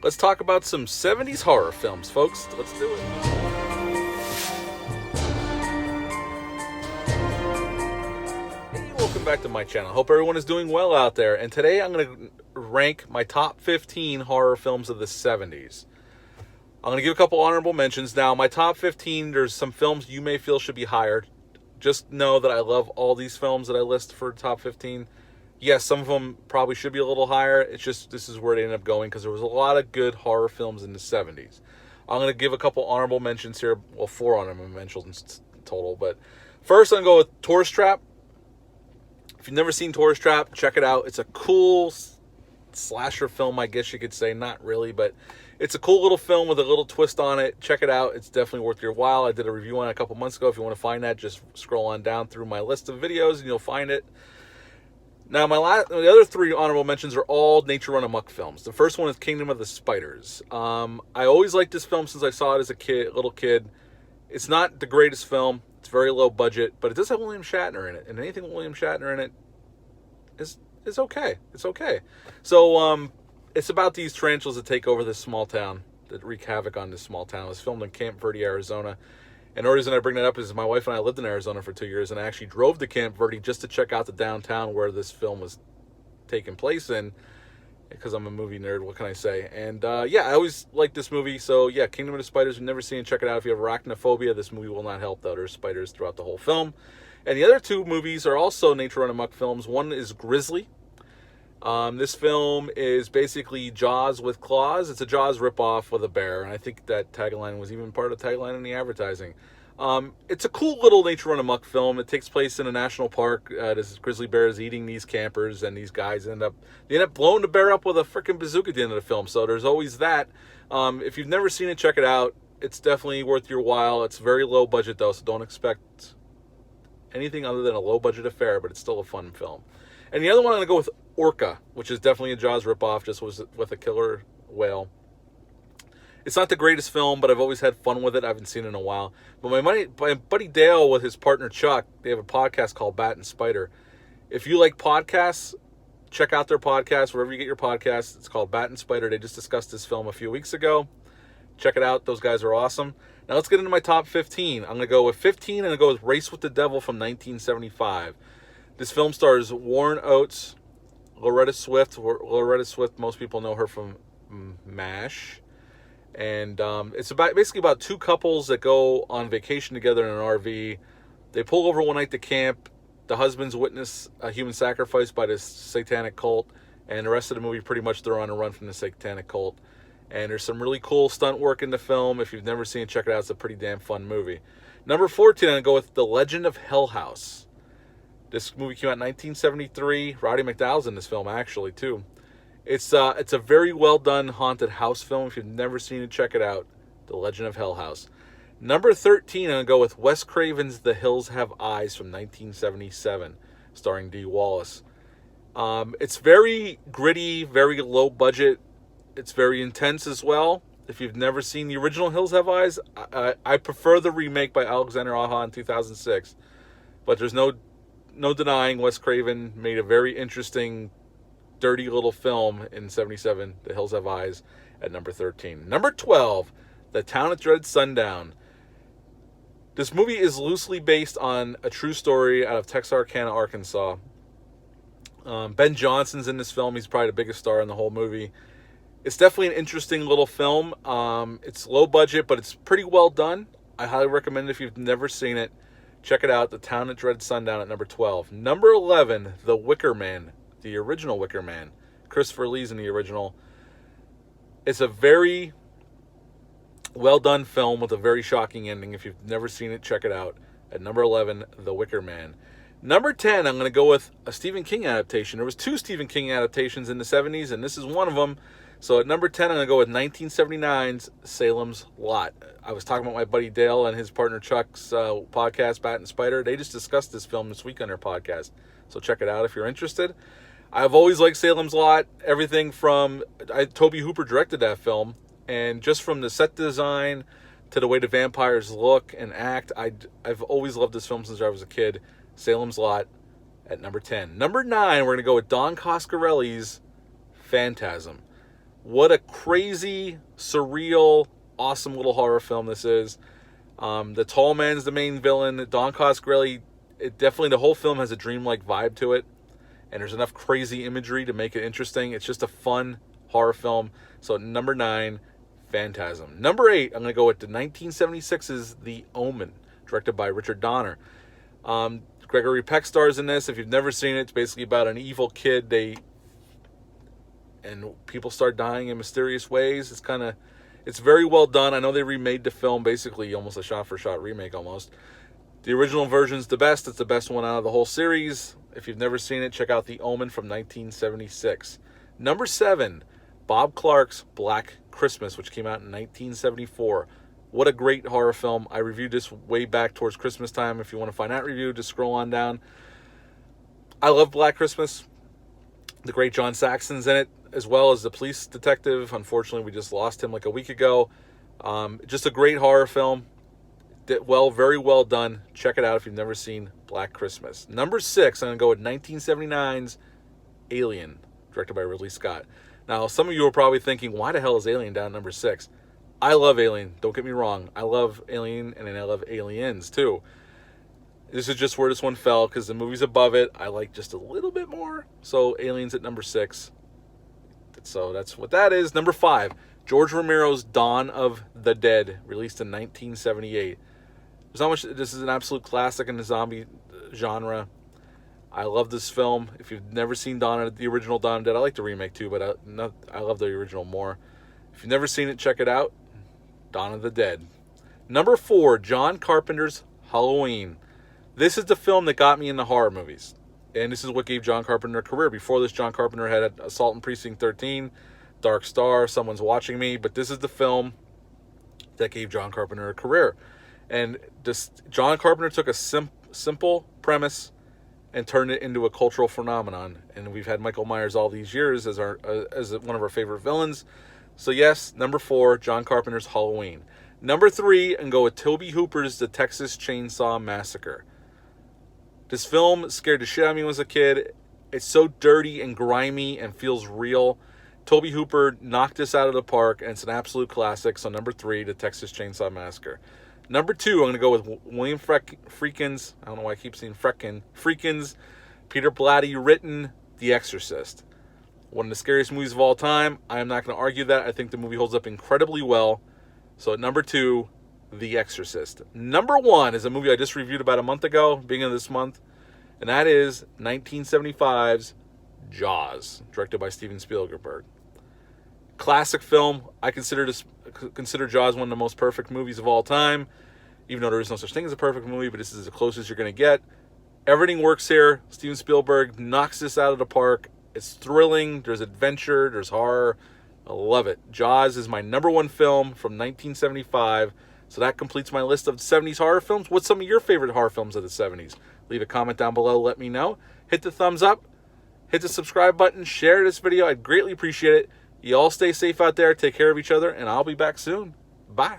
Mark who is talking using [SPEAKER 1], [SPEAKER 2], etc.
[SPEAKER 1] Let's talk about some 70s horror films, folks. Let's do it. Hey, welcome back to my channel. Hope everyone is doing well out there. And today I'm going to rank my top 15 horror films of the 70s. I'm going to give a couple honorable mentions. Now, my top 15, there's some films you may feel should be higher. Just know that I love all these films that I list for top 15. Yes, some of them probably should be a little higher. It's just this is where they ended up going because there was a lot of good horror films in the 70s. I'm going to give a couple honorable mentions here. Well, 4 honorable mentions total. But first, I'm going to go with Tourist Trap. If you've never seen Tourist Trap, check it out. It's a cool slasher film, I guess you could say. Not really, but it's a cool little film with a little twist on it. Check it out. It's definitely worth your while. I did a review on it a couple months ago. If you want to find that, just scroll on down through my list of videos and you'll find it. Now, the other 3 honorable mentions are all nature run amok films. The first one is Kingdom of the Spiders. I always liked this film since I saw it as a little kid. It's not the greatest film. It's very low budget, but it does have William Shatner in it. And anything with William Shatner in it is okay. It's okay. So, it's about these tarantulas that take over this small town, that wreak havoc on this small town. It was filmed in Camp Verde, Arizona. And the reason I bring that up is my wife and I lived in Arizona for 2 years, and I actually drove to Camp Verde just to check out the downtown where this film was taking place in, because I'm a movie nerd, what can I say? And yeah, I always liked this movie, so yeah, Kingdom of the Spiders, you've never seen it, check it out. If you have arachnophobia, this movie will not help, though. There's spiders throughout the whole film. And the other 2 movies are also nature run amok films. One is Grizzly. This film is basically Jaws with claws. It's a Jaws ripoff with a bear, and I think that tagline was even part of the tagline in the advertising. It's a cool little nature run amok film. It takes place in a national park. This grizzly bear is eating these campers, and these guys end up blowing the bear up with a freaking bazooka at the end of the film. So there's always that. If you've never seen it, check it out. It's definitely worth your while. It's very low budget though, so don't expect anything other than a low budget affair, but it's still a fun film. And the other one I'm going to go with Orca, which is definitely a Jaws ripoff, just was with a killer whale. It's not the greatest film, but I've always had fun with it. I haven't seen it in a while. But my buddy Dale with his partner Chuck, they have a podcast called Bat and Spider. If you like podcasts, check out their podcast, wherever you get your podcasts. It's called Bat and Spider. They just discussed this film a few weeks ago. Check it out. Those guys are awesome. Now let's get into my top 15. I'm going to go with 15, and I'm going to go with Race with the Devil from 1975. This film stars Warren Oates, Loretta Swift. Loretta Swift, most people know her from MASH. And it's basically about 2 couples that go on vacation together in an RV. They pull over one night to camp. The husbands witness a human sacrifice by this satanic cult. And the rest of the movie, pretty much they're on a run from the satanic cult. And there's some really cool stunt work in the film. If you've never seen it, check it out. It's a pretty damn fun movie. Number 14, I'm going to go with The Legend of Hell House. This movie came out in 1973. Roddy McDowell's in this film, actually, too. It's a very well-done haunted house film. If you've never seen it, check it out. The Legend of Hell House. Number 13, I'm going to go with Wes Craven's The Hills Have Eyes from 1977, starring Dee Wallace. It's very gritty, very low budget. It's very intense as well. If you've never seen the original Hills Have Eyes, I prefer the remake by Alexander Aja in 2006. But there's no denying Wes Craven made a very interesting, dirty little film in 77, The Hills Have Eyes, at number 13. Number 12, The Town That Dread Sundown. This movie is loosely based on a true story out of Texarkana, Arkansas. Ben Johnson's in this film. He's probably the biggest star in the whole movie. It's definitely an interesting little film. It's low budget, but it's pretty well done. I highly recommend it if you've never seen it. Check it out, The Town That Dread Sundown at number 12. Number 11, The Wicker Man, the original Wicker Man. Christopher Lee's in the original. It's a very well-done film with a very shocking ending. If you've never seen it, check it out. At number 11, The Wicker Man. Number 10, I'm going to go with a Stephen King adaptation. There was 2 Stephen King adaptations in the 70s, and this is one of them. So at number 10, I'm going to go with 1979's Salem's Lot. I was talking about my buddy Dale and his partner Chuck's podcast, Bat and Spider. They just discussed this film this week on their podcast. So check it out if you're interested. I've always liked Salem's Lot. Everything from... Toby Hooper directed that film. And just from the set design to the way the vampires look and act, I've always loved this film since I was a kid. Salem's Lot at number 10. Number 9, we're going to go with Don Coscarelli's Phantasm. What a crazy, surreal, awesome little horror film this is. The tall man's the main villain. Don Coscarelli, the whole film has a dreamlike vibe to it. And there's enough crazy imagery to make it interesting. It's just a fun horror film. So number 9, Phantasm. Number 8, I'm going to go with the 1976's The Omen, directed by Richard Donner. Gregory Peck stars in this. If you've never seen it, it's basically about an evil kid. And people start dying in mysterious ways. It's very well done. I know they remade the film, basically almost a shot-for-shot remake almost. The original version's the best. It's the best one out of the whole series. If you've never seen it, check out The Omen from 1976. Number 7, Bob Clark's Black Christmas, which came out in 1974. What a great horror film. I reviewed this way back towards Christmas time. If you want to find that review, just scroll on down. I love Black Christmas. The great John Saxon's in it, as well as the police detective. Unfortunately, we just lost him like a week ago. Just a great horror film. Very well done. Check it out if you've never seen Black Christmas. Number 6, I'm going to go with 1979's Alien, directed by Ridley Scott. Now, some of you are probably thinking, why the hell is Alien down at number 6? I love Alien. Don't get me wrong. I love Alien, and I love Aliens, too. This is just where this one fell, because the movie's above it. I like just a little bit more. So, Alien's at number 6. So, that's what that is. Number 5, George Romero's Dawn of the Dead, released in 1978. This is an absolute classic in the zombie genre. I love this film. If you've never seen the original Dawn of the Dead, I like the remake too, but I love the original more. If you've never seen it, check it out. Dawn of the Dead. Number 4, John Carpenter's Halloween. This is the film that got me into horror movies. And this is what gave John Carpenter a career. Before this, John Carpenter had Assault on Precinct 13, Dark Star, Someone's Watching Me. But this is the film that gave John Carpenter a career. And John Carpenter took a simple premise and turned it into a cultural phenomenon. And we've had Michael Myers all these years as one of our favorite villains. So yes, number 4, John Carpenter's Halloween. Number 3, and go with Tobe Hooper's The Texas Chainsaw Massacre. This film scared the shit out of me when I was a kid. It's so dirty and grimy and feels real. Tobe Hooper knocked this out of the park, and it's an absolute classic. So number 3, The Texas Chainsaw Massacre. Number 2, I'm going to go with William Friedkin's, I don't know why I keep saying Friedkin's, Peter Blatty written The Exorcist. One of the scariest movies of all time. I am not going to argue that. I think the movie holds up incredibly well. So at number 2, The Exorcist. Number 1 is a movie I just reviewed about a month ago, beginning of this month, and that is 1975's Jaws, directed by Steven Spielberg. Classic film. I consider Jaws one of the most perfect movies of all time, even though there is no such thing as a perfect movie, but this is the closest you're going to get. Everything works here. Steven Spielberg knocks this out of the park. It's thrilling. There's adventure. There's horror. I love it. Jaws is my number 1 film from 1975. So that completes my list of 70s horror films. What's some of your favorite horror films of the 70s? Leave a comment down below. Let me know. Hit the thumbs up. Hit the subscribe button. Share this video. I'd greatly appreciate it. You all stay safe out there. Take care of each other. And I'll be back soon. Bye.